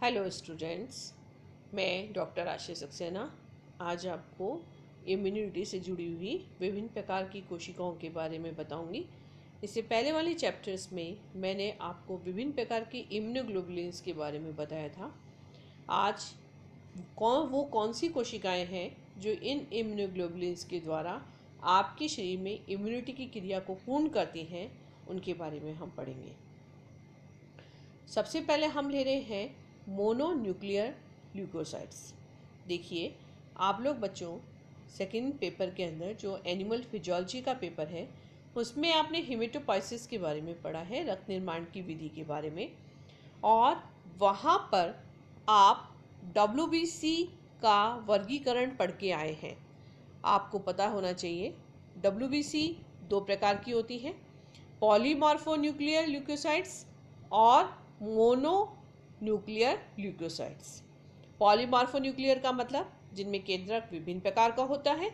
Hello students, मैं doctor Ashish Saxena आज आपको इम्यूनिटी से जुड़ी हुई विभिन्न प्रकार की कोशिकाओं के बारे में बताऊंगी। इससे पहले वाले चैप्टर्स में मैंने आपको विभिन्न प्रकार की इम्यूनोग्लोबुलिन्स के बारे में बताया था। आज कौन सी कोशिकाएं हैं जो इन इम्यूनोग्लोबुलिन्स के द्वारा आपके शरीर में इम्यूनिटी की क्रिया को पूर्ण करती हैं, उनके बारे में हम पढ़ेंगे। सबसे पहले हम ले रहे हैं मोनोन्यूक्लियर ल्यूकोसाइट्स। देखिए, आप लोग बच्चों सेकंड पेपर के अंदर जो एनिमल फिजियोलॉजी का पेपर है उसमें आपने हेमेटोपाइसिस के बारे में पढ़ा है, रक्त निर्माण की विधि के बारे में, और वहाँ पर आप WBC का वर्गीकरण पढ़ के आए हैं। आपको पता होना चाहिए WBC दो प्रकार की होती है, पॉलीमॉर्फोन्यूक्लियर ल्यूकोसाइट्स और मोनोन्यूक्लियर ल्यूकोसाइट्स। पॉलीमॉर्फोन्यूक्लियर का मतलब जिनमें केंद्रक विभिन्न प्रकार का होता है,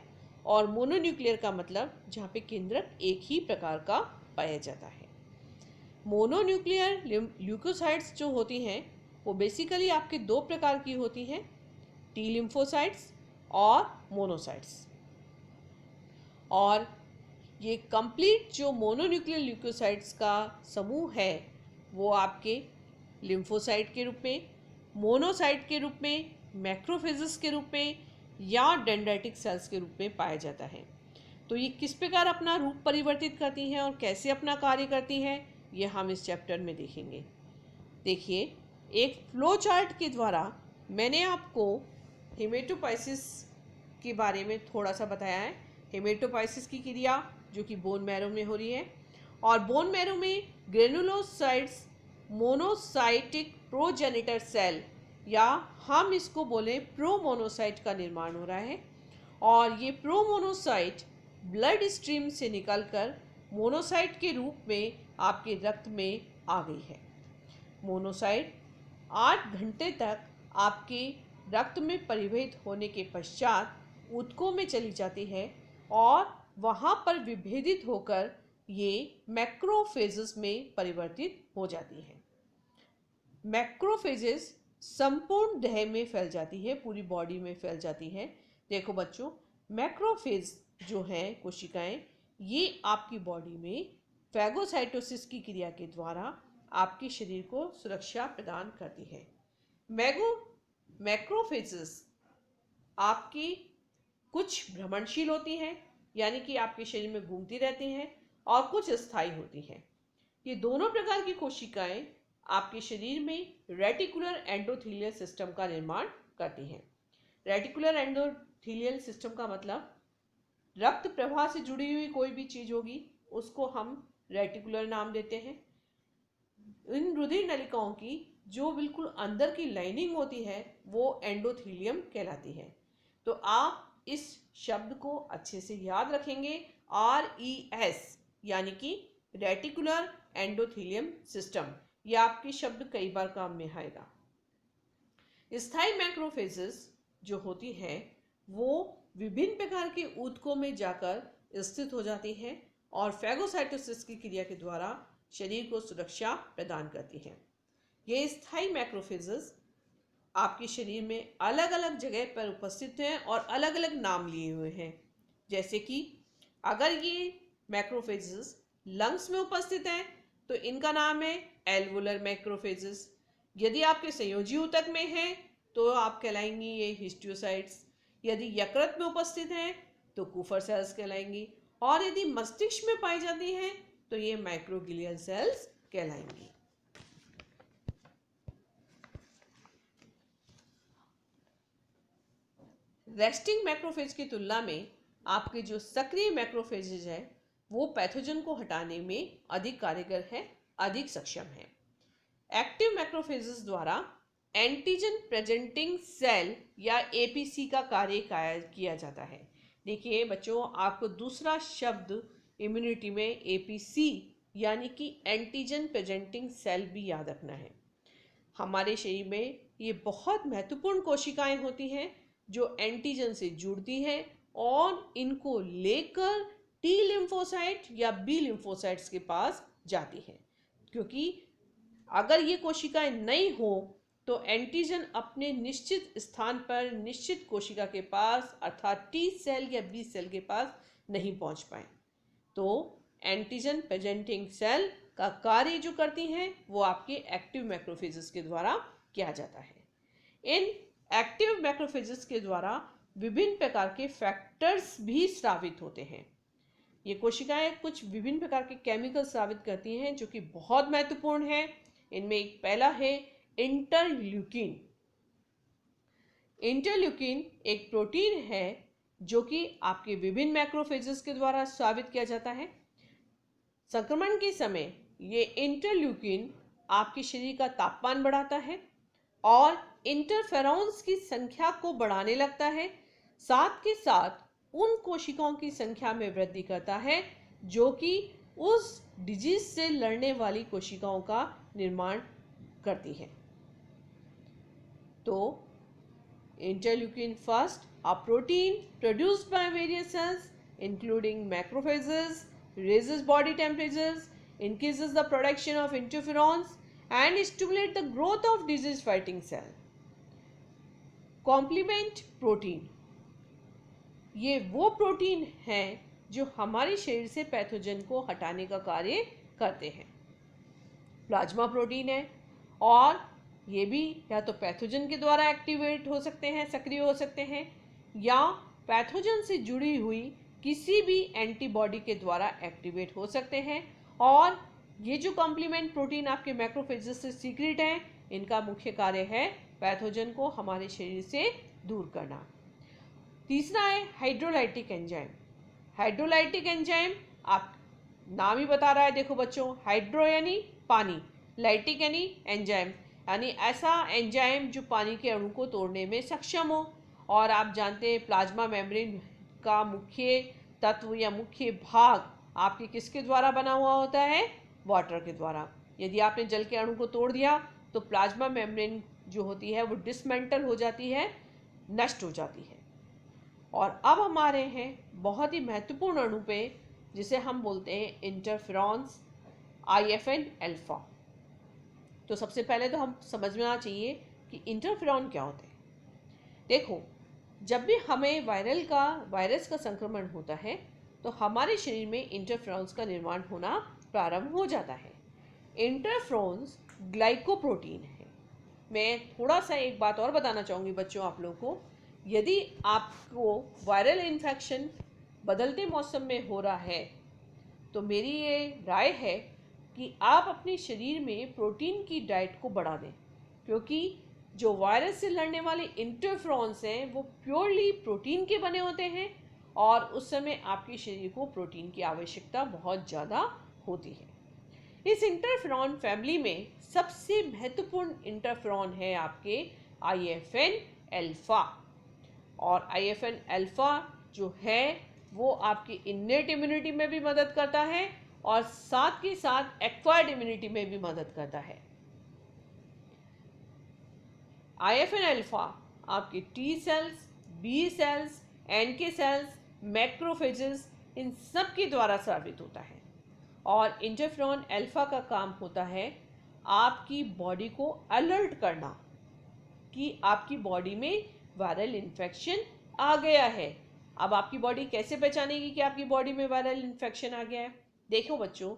और मोनोन्यूक्लियर का मतलब जहाँ पे केंद्रक एक ही प्रकार का पाया जाता है। मोनोन्यूक्लियर ल्यूकोसाइट्स जो होती हैं वो बेसिकली आपके दो प्रकार की होती हैं, टी लिम्फोसाइट्स और मोनोसाइट्स। और ये कंप्लीट जो मोनोन्यूक्लियर ल्यूकोसाइट्स का समूह है वो आपके लिम्फोसाइट के रूप में, मोनोसाइट के रूप में, मैक्रोफेजेस के रूप में या डेंड्राइटिक सेल्स के रूप में पाया जाता है। तो ये किस प्रकार अपना रूप परिवर्तित करती हैं और कैसे अपना कार्य करती हैं, ये हम इस चैप्टर में देखेंगे। देखिए, एक फ्लो चार्ट के द्वारा मैंने आपको हेमेटोपाइसिस के बारे में थोड़ा सा बताया है। हेमेटोपाइसिस की क्रिया जो कि बोन मैरो में हो रही है, और बोन मैरो में ग्रेनुलोसाइट्स मोनोसाइटिक प्रोजेनिटर सेल, या हम इसको बोलें प्रोमोनोसाइट का निर्माण हो रहा है। और ये प्रोमोनोसाइट ब्लड स्ट्रीम से निकलकर मोनोसाइट के रूप में आपके रक्त में आ गई है। मोनोसाइट 8 घंटे तक आपके रक्त में परिवहित होने के पश्चात ऊतकों में चली जाती है और वहाँ पर विभेदित होकर ये मैक्रोफेजेस में परिवर्तित हो जाती है। मैक्रोफेजेस संपूर्ण देह में फैल जाती है, पूरी बॉडी में फैल जाती है। देखो बच्चों, मैक्रोफेज जो हैं कोशिकाएं, ये आपकी बॉडी में फैगोसाइटोसिस की क्रिया के द्वारा आपके शरीर को सुरक्षा प्रदान करती है। मैक्रोफेजेस आपकी कुछ भ्रमणशील होती हैं, यानी कि आपके शरीर में घूमती रहती हैं, और कुछ स्थायी होती हैं। ये दोनों प्रकार की कोशिकाएं आपके शरीर में रेटिकुलर एंडोथेलियल सिस्टम का निर्माण करती हैं। रेटिकुलर एंडोथेलियल सिस्टम का मतलब रक्त प्रवाह से जुड़ी हुई कोई भी चीज होगी उसको हम रेटिकुलर नाम देते हैं। इन रुधिर नलिकाओं की जो बिल्कुल अंदर की लाइनिंग होती है वो एंडोथेलियम कहलाती है। तो आप इस शब्द को अच्छे से याद रखेंगे, RES, यानी कि रेटिकुलर एंडोथेलियम सिस्टम। यह आपके शब्द कई बार काम में आएगा। स्थायी मैक्रोफेजेस जो होती है वो विभिन्न प्रकार के ऊतकों में जाकर स्थित हो जाती हैं और फैगोसाइटोसिस की क्रिया के द्वारा शरीर को सुरक्षा प्रदान करती हैं। ये स्थायी मैक्रोफेजेस आपके शरीर में अलग अलग जगह पर उपस्थित हैं और अलग अलग नाम लिए हुए हैं। जैसे कि अगर ये मैक्रोफेजेस लंग्स में उपस्थित हैं तो इनका नाम है एल्वुलर मैक्रोफेजेस। यदि आपके संयोजी ऊतक में हैं तो आप कहलाएंगी ये हिस्टियोसाइट्स। यदि यकृत में उपस्थित हैं तो कुफर सेल्स कहलाएंगी, और यदि मस्तिष्क में पाई जाती हैं तो ये माइक्रोग्लियल सेल्स कहलाएंगी। रेस्टिंग मैक्रोफेज की तुलना में आपके जो सक्रिय मैक्रोफेजेज है वो पैथोजन को हटाने में अधिक कारगर है, अधिक सक्षम है। एक्टिव मैक्रोफेजेस द्वारा एंटीजन प्रेजेंटिंग सेल या APC का कार्य किया जाता है। देखिए बच्चों, आपको दूसरा शब्द इम्यूनिटी में APC यानी कि एंटीजन प्रेजेंटिंग सेल भी याद रखना है। हमारे शरीर में ये बहुत महत्वपूर्ण कोशिकाएं होती हैं जो एंटीजन से जुड़ती हैं और इनको लेकर टी लिम्फोसाइट या बी लिम्फोसाइट्स के पास जाती हैं। क्योंकि अगर ये कोशिकाएं नहीं हो तो एंटीजन अपने निश्चित स्थान पर निश्चित कोशिका के पास अर्थात टी सेल या बी सेल के पास नहीं पहुंच पाए। तो एंटीजन प्रेजेंटिंग सेल का कार्य जो करती हैं वो आपके एक्टिव मैक्रोफेजेस के द्वारा किया जाता है। इन एक्टिव मैक्रोफेजेस के द्वारा विभिन्न प्रकार के फैक्टर्स भी स्रावित होते हैं। ये कोशिकाएं कुछ विभिन्न प्रकार के केमिकल स्रावित करती हैं जो कि बहुत महत्वपूर्ण है। इनमें एक पहला है इंटरल्यूकिन। इंटरल्यूकिन एक प्रोटीन है जो कि आपके विभिन्न मैक्रोफेजेस के द्वारा स्रावित किया जाता है। संक्रमण के समय ये इंटरल्यूकिन आपके शरीर का तापमान बढ़ाता है और इंटरफेरॉन्स की संख्या को बढ़ाने लगता है। साथ के साथ उन कोशिकाओं की संख्या में वृद्धि करता है जो कि उस डिजीज से लड़ने वाली कोशिकाओं का निर्माण करती है। तो interleukin first, a protein produced by various cells including macrophages, raises body temperatures, increases the production of interferons and stimulate the growth of disease fighting cell. Complement protein, ये वो प्रोटीन हैं जो हमारे शरीर से पैथोजन को हटाने का कार्य करते हैं। प्लाज्मा प्रोटीन है और ये भी या तो पैथोजन के द्वारा एक्टिवेट हो सकते हैं, सक्रिय हो सकते हैं, या पैथोजन से जुड़ी हुई किसी भी एंटीबॉडी के द्वारा एक्टिवेट हो सकते हैं। और ये जो कॉम्प्लीमेंट प्रोटीन आपके मैक्रोफेजेस से सीक्रेट हैं, इनका मुख्य कार्य है पैथोजन को हमारे शरीर से दूर करना। तीसरा है हाइड्रोलाइटिक एंजाइम। हाइड्रोलाइटिक एंजाइम आप नाम ही बता रहा है, देखो बच्चों, हाइड्रो यानी पानी, लाइटिक यानी एंजाइम, यानी ऐसा एंजाइम जो पानी के अणु को तोड़ने में सक्षम हो। और आप जानते हैं प्लाज्मा मेम्ब्रेन का मुख्य तत्व या मुख्य भाग आपके किसके द्वारा बना हुआ होता है? वाटर के द्वारा। यदि आपने जल के अणु को तोड़ दिया तो प्लाज्मा मेम्ब्रेन जो होती है वो डिसमेंटल हो जाती है, नष्ट हो जाती है। और अब हमारे हैं बहुत ही महत्वपूर्ण अणु पे जिसे हम बोलते हैं इंटरफेरॉन्स, IFN अल्फा। तो सबसे पहले तो हम समझना चाहिए कि इंटरफेरॉन क्या होते हैं। देखो, जब भी हमें वायरस का संक्रमण होता है तो हमारे शरीर में इंटरफेरॉन्स का निर्माण होना प्रारंभ हो जाता है। इंटरफेरॉन्स ग्लाइकोप्रोटीन है। मैं थोड़ा सा एक बात और बताना चाहूँगी बच्चों आप लोगों को, यदि आपको वायरल इन्फेक्शन बदलते मौसम में हो रहा है तो मेरी ये राय है कि आप अपने शरीर में प्रोटीन की डाइट को बढ़ा दें, क्योंकि जो वायरस से लड़ने वाले इंटरफेरॉन्स हैं वो प्योरली प्रोटीन के बने होते हैं और उस समय आपके शरीर को प्रोटीन की आवश्यकता बहुत ज़्यादा होती है। इस इंटरफेरॉन फैमिली में सबसे महत्वपूर्ण इंटरफेरॉन है आपके IFN अल्फा। और IFN अल्फा जो है वो आपकी इन्नेट इम्यूनिटी में भी मदद करता है और साथ के साथ एक्वायर्ड इम्यूनिटी में भी मदद करता है। IFN अल्फा आपके T cells, B cells, NK cells, macrophages, इन सब के द्वारा स्रावित होता है। और इंटरफेरॉन अल्फा का काम होता है आपकी बॉडी को अलर्ट करना कि आपकी बॉडी में वायरल इन्फेक्शन आ गया है। अब आपकी बॉडी कैसे पहचानेगी कि आपकी बॉडी में वायरल इन्फेक्शन आ गया है? देखो बच्चों,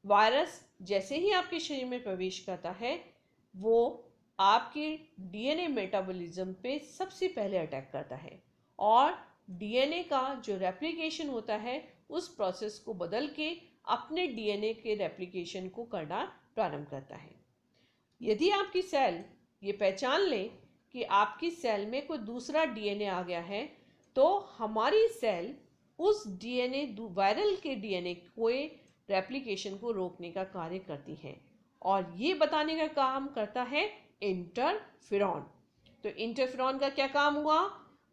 वायरस जैसे ही आपके शरीर में प्रवेश करता है वो आपके DNA मेटाबॉलिज्म पे सबसे पहले अटैक करता है और DNA का जो रेप्लिकेशन होता है उस प्रोसेस को बदल के अपने DNA के रेप्लिकेशन को करना प्रारंभ करता है। यदि आपकी सेल ये पहचान ले कि आपकी सेल में कोई दूसरा DNA आ गया है तो हमारी सेल उस वायरल के DNA के रेप्लिकेशन को रोकने का कार्य करती है और ये बताने का काम करता है इंटरफेरॉन। तो इंटरफेरॉन का क्या काम हुआ?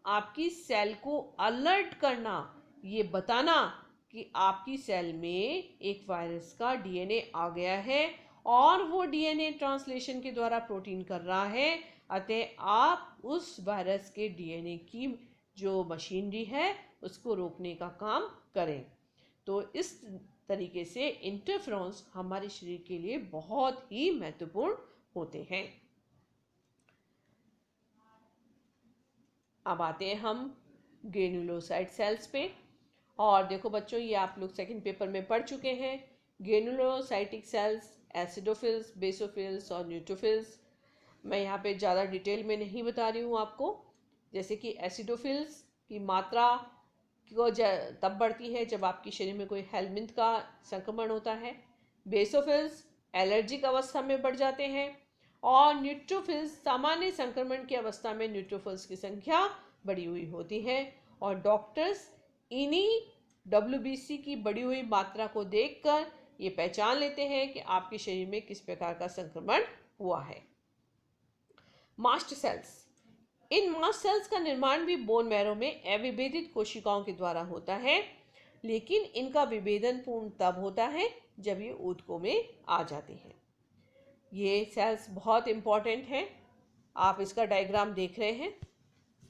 आपकी सेल को अलर्ट करना, ये बताना कि आपकी सेल में एक वायरस का DNA आ गया है और वो DNA ट्रांसलेशन के द्वारा प्रोटीन कर रहा है। अतः आप उस वायरस के DNA की जो मशीनरी है उसको रोकने का काम करें। तो इस तरीके से इंटरफेरॉन्स हमारे शरीर के लिए बहुत ही महत्वपूर्ण होते हैं। अब आते हैं हम ग्रेनुलोसाइट सेल्स पे। और देखो बच्चों, ये आप लोग सेकंड पेपर में पढ़ चुके हैं। ग्रेनुलोसाइटिक सेल्स, एसिडोफिल्स, बेसोफिल्स और न्यूट्रोफिल्स। मैं यहाँ पे ज़्यादा डिटेल में नहीं बता रही हूँ आपको। जैसे कि एसिडोफिल्स की मात्रा को तब बढ़ती है जब आपके शरीर में कोई हेलमिंथ का संक्रमण होता है। बेसोफिल्स एलर्जिक अवस्था में बढ़ जाते हैं। और न्यूट्रोफिल्स सामान्य संक्रमण की अवस्था में न्यूट्रोफिल्स की संख्या बढ़ी हुई होती है। और डॉक्टर्स इन्हीं WBC की बढ़ी हुई मात्रा को देखकर ये पहचान लेते हैं कि आपके शरीर में किस प्रकार का संक्रमण हुआ है। मास्ट सेल्स, इन मास्ट सेल्स का निर्माण भी बोन मैरो में अविभेदित कोशिकाओं के द्वारा होता है, लेकिन इनका विभेदन पूर्ण तब होता है जब ये ऊतकों में आ जाते हैं। ये सेल्स बहुत इंपॉर्टेंट हैं। आप इसका डायग्राम देख रहे हैं।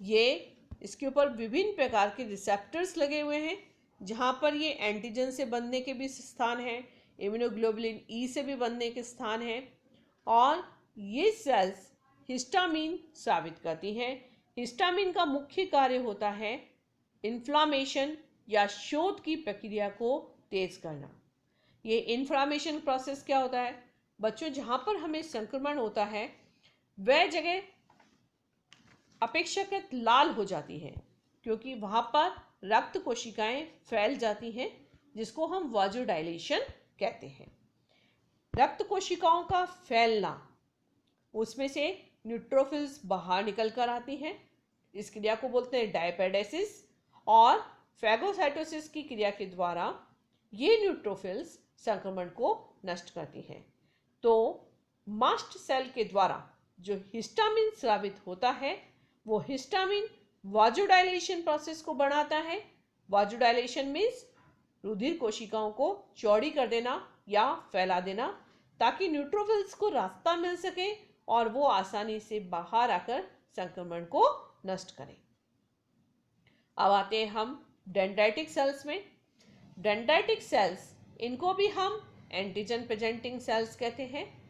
ये इसके ऊपर विभिन्न प्रकार के रिसेप्टर्स लगे हुए हैं, जहाँ पर ये एंटीजन से बनने के भी स्थान हैं, इम्यूनोग्लोबुलिन ई से भी बनने के स्थान हैं। और ये सेल्स हिस्टामिन स्रावित करती हैं। हिस्टामिन का मुख्य कार्य होता है इन्फ्लामेशन या शोथ की प्रक्रिया को तेज करना। ये इन्फ्लामेशन प्रोसेस क्या होता है बच्चों? जहाँ पर हमें संक्रमण होता है वह जगह अपेक्षाकृत लाल हो जाती है, क्योंकि वहाँ पर रक्त कोशिकाएं फैल जाती हैं, जिसको हम वाजोडाइलेशन कहते हैं। रक्त कोशिकाओं का फैलना, उसमें से न्यूट्रोफिल्स बाहर निकल कर आती हैं। इस क्रिया को बोलते हैं डायपेडेसिस। और फैगोसाइटोसिस की क्रिया के द्वारा ये न्यूट्रोफिल्स संक्रमण को नष्ट करती हैं। तो मास्ट सेल के द्वारा जो हिस्टामिन स्रावित होता है, वो हिस्टामिन वाजोडाइलेशन प्रोसेस को बढ़ाता है। वाजोडाइलेशन मीन्स रुधिर कोशिकाओं को चौड़ी कर देना या फैला देना, ताकि न्यूट्रोफिल्स को रास्ता मिल सके और वो आसानी से बाहर आकर संक्रमण को नष्ट करें। अब आते हैं हम डेंड्राइटिक सेल्स में। डेंड्राइटिक सेल्स, इनको भी हम एंटीजन प्रेजेंटिंग सेल्स कहते हैं।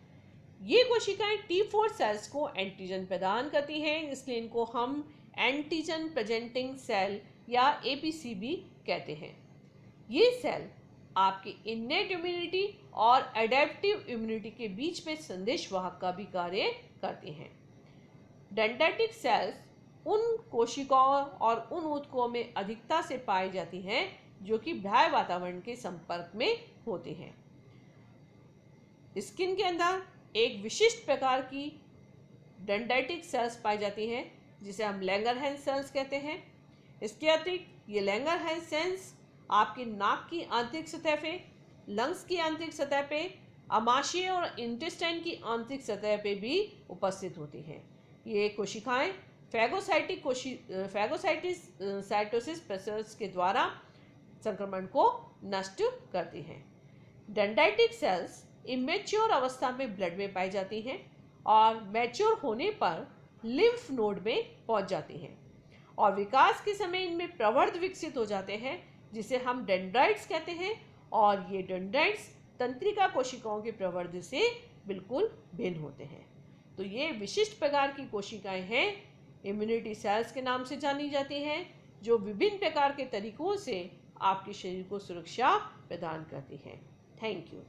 ये कोशिकाएं T4 सेल्स को एंटीजन प्रदान करती हैं, इसलिए इनको हम एंटीजन प्रेजेंटिंग सेल या APC भी कहते हैं। ये सेल आपकी इन्नेट इम्यूनिटी और एडेप्टिव इम्यूनिटी के बीच में संदेशवाहक का भी कार्य करते हैं। डेंड्राइटिक सेल्स उन कोशिकाओं और उन ऊतकों में अधिकता से पाई जाती हैं जो कि बाह्य वातावरण के संपर्क में होते हैं। स्किन के अंदर एक विशिष्ट प्रकार की डेंड्राइटिक सेल्स पाई जाती हैं, जिसे हम लैंगरहैंस सेल्स कहते हैं। इसके अतिरिक्त ये लैंगरहैंस सेल्स आपके नाक की आंतरिक सतह पे, लंग्स की आंतरिक सतह पे, आमाशय और इंटेस्टाइन की आंतरिक सतह पे भी उपस्थित होती हैं। ये कोशिकाएं फैगोसाइटोसिस प्रोसेस के द्वारा संक्रमण को नष्ट करती हैं। डेंड्राइटिक सेल्स इमेच्योर अवस्था में ब्लड में पाई जाती हैं और मैच्योर होने पर लिम्फ नोड में पहुंच जाती हैं और विकास के समय इनमें प्रवर्ध विकसित हो जाते हैं, जिसे हम डेंड्राइट्स कहते हैं। और ये डेंड्राइट्स तंत्रिका कोशिकाओं के प्रवर्ध से बिल्कुल भिन्न होते हैं। तो ये विशिष्ट प्रकार की कोशिकाएं हैं, इम्यूनिटी सेल्स के नाम से जानी जाती हैं, जो विभिन्न प्रकार के तरीकों से आपके शरीर को सुरक्षा प्रदान करती हैं। Thank you.